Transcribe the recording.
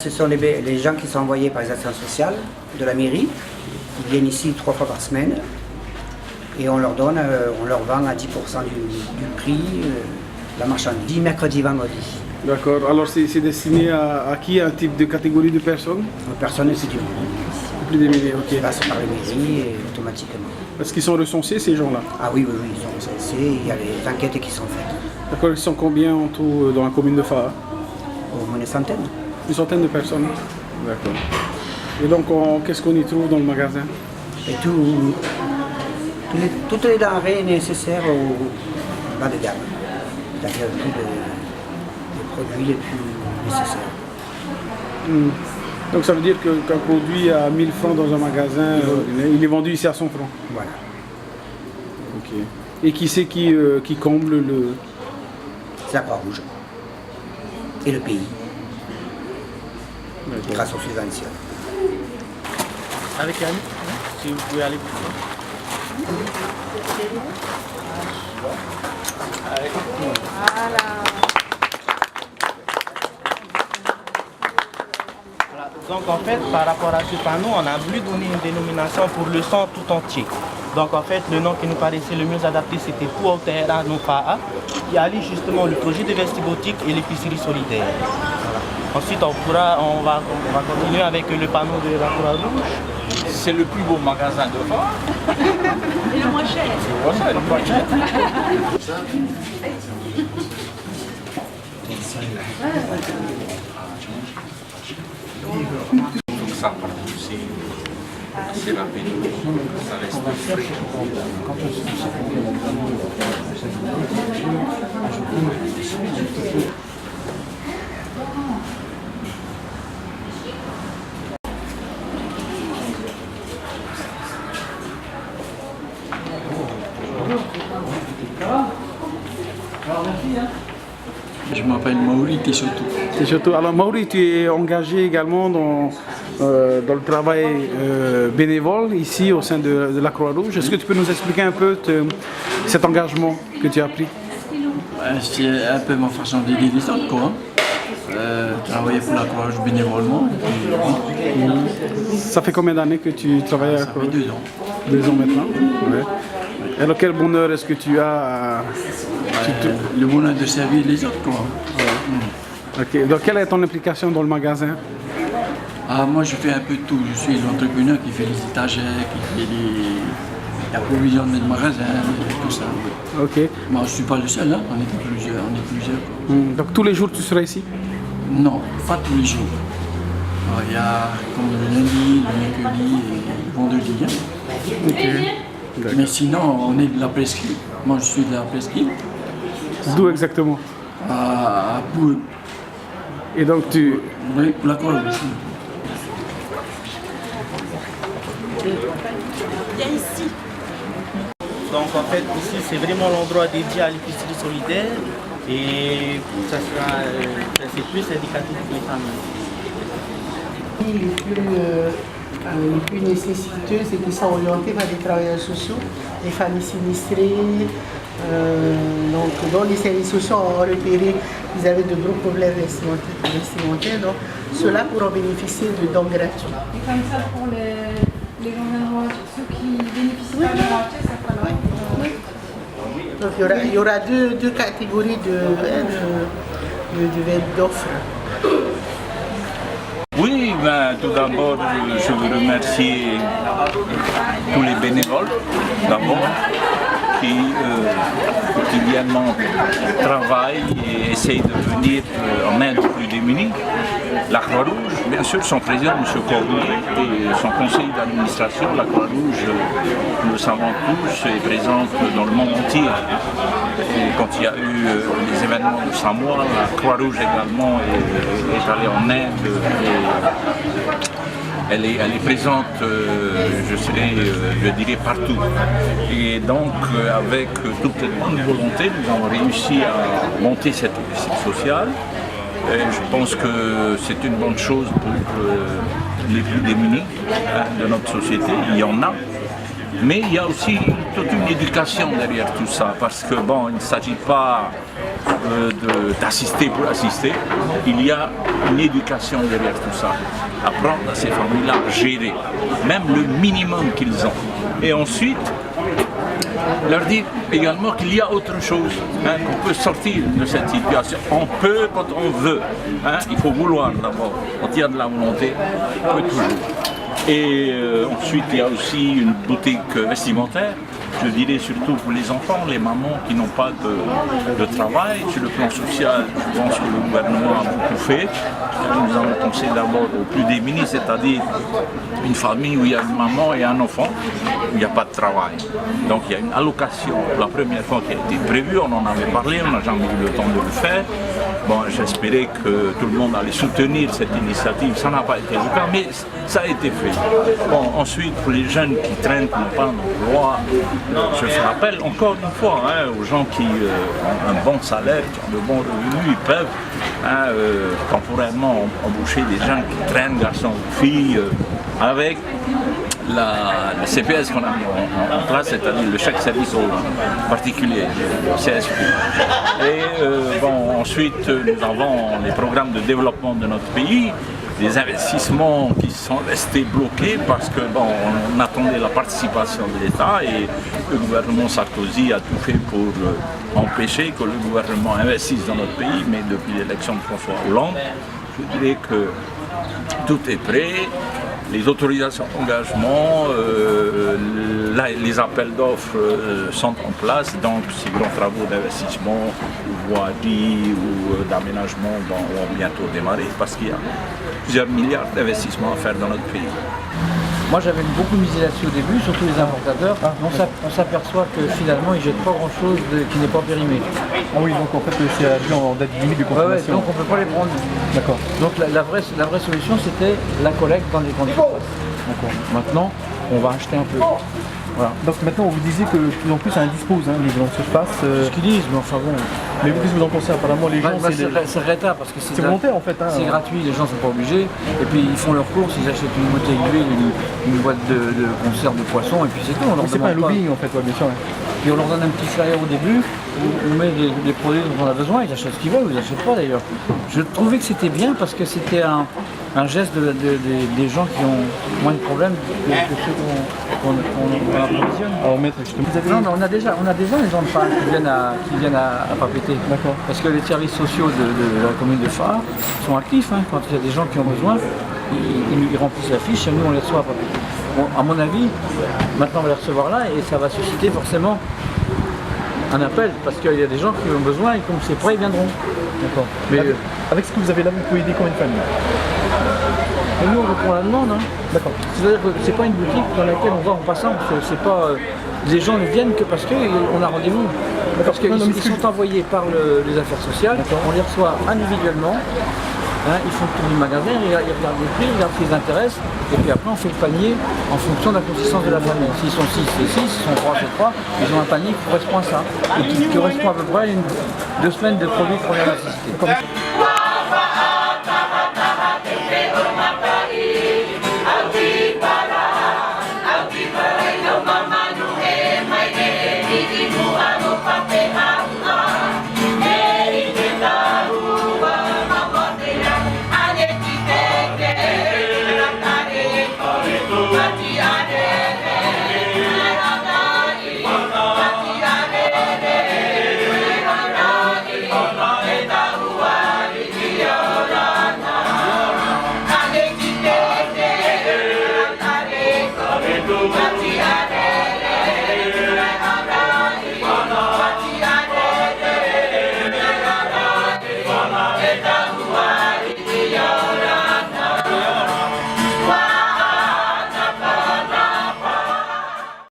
Ce sont les gens qui sont envoyés par les actions sociales de la mairie. Ils viennent ici 3 fois par semaine et on leur donne, on leur vend à 10% du prix la marchandise, mercredi, vendredi. D'accord, alors c'est destiné à qui? Un type de catégorie de personnes? Les personnes c'est du monde. Plus des milliers, ok. Ils passent par les mairies et automatiquement. Est-ce qu'ils sont recensés ces gens-là? Ah oui, ils sont recensés, il y a les enquêtes qui sont faites. D'accord, ils sont combien en tout dans la commune de Faha? Au moins une centaine. Une centaine de personnes. D'accord. Et donc, qu'est-ce qu'on y trouve dans le magasin? Et toutes les denrées nécessaires au bas de gamme. C'est-à-dire tous les produits les plus nécessaires. Donc ça veut dire qu'un produit à 1000 francs dans un magasin, il est vendu ici à 100 francs. Voilà. Ok. Et qui c'est qui comble le... C'est la Croix-Rouge. Et le pays. Grâce aux subventions. Avec Yannick, si vous pouvez aller plus loin. Voilà. Donc en fait, par rapport à ce panneau, on a voulu donner une dénomination pour le centre tout entier. Donc en fait, le nom qui nous paraissait le mieux adapté, c'était Puotera no Faha, qui allie justement le projet de vestibotique et l'épicerie solidaire. Voilà. Ensuite, on va continuer avec le panneau de la Croix-Rouge. C'est le plus beau magasin de Faha. Et le moins cher. C'est ça, le moins cher. Il faut que ça parte aussi assez rapidement, ça reste frais. Je m'appelle Mauri Tessoto. Alors Mauri, tu es engagé également dans le travail bénévole ici au sein de la Croix-Rouge. Est-ce que tu peux nous expliquer un peu cet engagement que tu as pris? C'est un peu ma façon d'aider les autres, quoi. Travailler pour la Croix-Rouge bénévolement. Ça fait combien d'années que tu travailles à Croix-Rouge? Ça fait 2 ans. 2 ans maintenant. Ouais. Alors quel bonheur est-ce que tu as Le bonheur de servir les autres, quoi. Ok. Donc quelle est ton implication dans le magasin? Moi je fais un peu de tout. Je suis l'entrepreneur qui fait les étagères, qui fait l'approvisionnement de magasin, tout ça. Ok. Moi je ne suis pas le seul, hein. On est plusieurs. Quoi. Donc tous les jours tu seras ici? Non, pas tous les jours. Il y a comme le lundi, le mercredi et le vendredi. Hein. Ok. Mais sinon, on est de la presqu'île. Moi, je suis de la presqu'île. D'où exactement? À Poueux. Et donc tu... Oui, pour la Croix-Rouge. Viens ici. Donc en fait, ici, c'est vraiment l'endroit dédié à l'épicerie solidaire et ça sera, c'est plus indicatif pour les familles. Les plus nécessiteuses et qui sont orientées vers les travailleurs sociaux, les familles sinistrées. Donc, dont les services sociaux ont repéré qu'ils avaient de gros problèmes vestimentaires. Donc, ceux-là pourront bénéficier de dons gratuits. Et comme ça, pour les gens de droite, ceux qui bénéficient pas de droite, ça fera là. Oui. Donc, il y aura deux catégories d'offres. Oui, tout d'abord, je veux remercier tous les bénévoles, d'abord, qui quotidiennement travaillent et essayent de venir en aide aux plus démunis. La Croix-Rouge, bien sûr, son président, M. Cormier, et son conseil d'administration, la Croix-Rouge, nous le savons tous, est présente dans le monde entier. Et quand il y a eu les événements de Samoa, la Croix-Rouge également est allée en aide. Elle est présente, je dirais, partout. Et donc, avec toute cette bonne volonté, nous avons réussi à monter cette épicerie sociale. Et je pense que c'est une bonne chose pour les plus démunis de notre société. Il y en a. Mais il y a aussi toute une éducation derrière tout ça, parce que bon, il ne s'agit pas d'assister pour assister, il y a une éducation derrière tout ça. Apprendre à ces familles-là à gérer, même le minimum qu'ils ont. Et ensuite, leur dire également qu'il y a autre chose, hein, qu'on peut sortir de cette situation. On peut quand on veut, hein, il faut vouloir d'abord. Quand il y a de la volonté, on peut toujours. Et ensuite, il y a aussi une boutique vestimentaire, je dirais surtout pour les enfants, les mamans qui n'ont pas de travail. Sur le plan social, je pense que le gouvernement a beaucoup fait. Nous avons pensé d'abord aux plus démunis, c'est-à-dire une famille où il y a une maman et un enfant, où il n'y a pas de travail. Donc il y a une allocation, la première fois qui a été prévue, on en avait parlé, on n'a jamais eu le temps de le faire. Bon, j'espérais que tout le monde allait soutenir cette initiative, ça n'a pas été le cas, mais ça a été fait. Bon, ensuite, pour les jeunes qui traînent, qui n'ont pas d'emploi, je vous rappelle encore une fois, hein, aux gens qui ont un bon salaire, qui ont de bons revenus, ils peuvent temporairement embaucher des jeunes qui traînent, garçons ou filles, avec le CPS qu'on a mis en place, c'est-à-dire le chèque service au particulier, le CSP. Et bon, ensuite, nous avons les programmes de développement de notre pays, des investissements qui sont restés bloqués parce que bon, on attendait la participation de l'État et le gouvernement Sarkozy a tout fait pour empêcher que le gouvernement investisse dans notre pays, mais depuis l'élection de François Hollande, je dirais que tout est prêt. Les autorisations d'engagement, les appels d'offres sont en place, donc ces grands travaux d'investissement, voirie ou d'aménagement vont bientôt démarrer parce qu'il y a plusieurs milliards d'investissements à faire dans notre pays. Moi j'avais beaucoup misé là-dessus au début, surtout les importateurs. On s'aperçoit que finalement ils ne jettent pas grand-chose qui n'est pas périmé. Ah oui, donc en fait c'est arrivé en date limite de consommation. Ouais, donc on ne peut pas les prendre. D'accord. Donc la vraie solution c'était la collecte dans les grandes surfaces. D'accord. Maintenant on va acheter un peu. Voilà. Donc maintenant vous disiez que de plus en plus ça indispose les grandes surfaces. Ce qu'ils disent, mais enfin bon. Mais vous, qu'est-ce que vous en pensez? Apparemment les gens c'est retard parce que c'est volontaire en fait. Hein, c'est gratuit, les gens ne sont pas obligés. Et puis ils font leurs courses, ils achètent une bouteille d'huile, une boîte de conserve de poisson et puis c'est tout. C'est pas un lobbying en fait, ouais, bien sûr. Ouais. Puis on leur donne un petit flyer au début, on met des produits dont on a besoin, ils achètent ce qu'ils veulent, ils n'achètent pas d'ailleurs. Je trouvais que c'était bien parce que c'était un geste des gens qui ont moins de problèmes que ceux qu'on approvisionne. Alors maître, non, mais on a déjà les gens de Phare qui viennent à Papeete. D'accord. Parce que les services sociaux de la commune de Phare sont actifs. Hein. Quand il y a des gens qui ont besoin, ils remplissent la fiche et nous on les reçoit à Papeete. Bon, à mon avis, maintenant on va les recevoir là et ça va susciter forcément un appel parce qu'il y a des gens qui ont besoin et comme c'est prêt, ils viendront. D'accord. Mais avec ce que vous avez là, vous pouvez aider combien de familles? Et nous on répond à la demande. Hein. D'accord. C'est-à-dire que c'est pas une boutique dans laquelle on va en passant. C'est pas, les gens ne viennent que parce qu'on a rendez-vous. Parce qu'ils sont envoyés par les affaires sociales, on les reçoit individuellement. Hein, ils font le tour du magasin, ils regardent les prix, ils regardent ce qui les intéresse, et puis après on fait le panier en fonction de la consistance de la famille. S'ils sont 6, c'est 6, s'ils sont 3, c'est 3, ils ont un panier qui correspond à ça, et qui correspond à peu près à 2 semaines de produits pour la nécessité.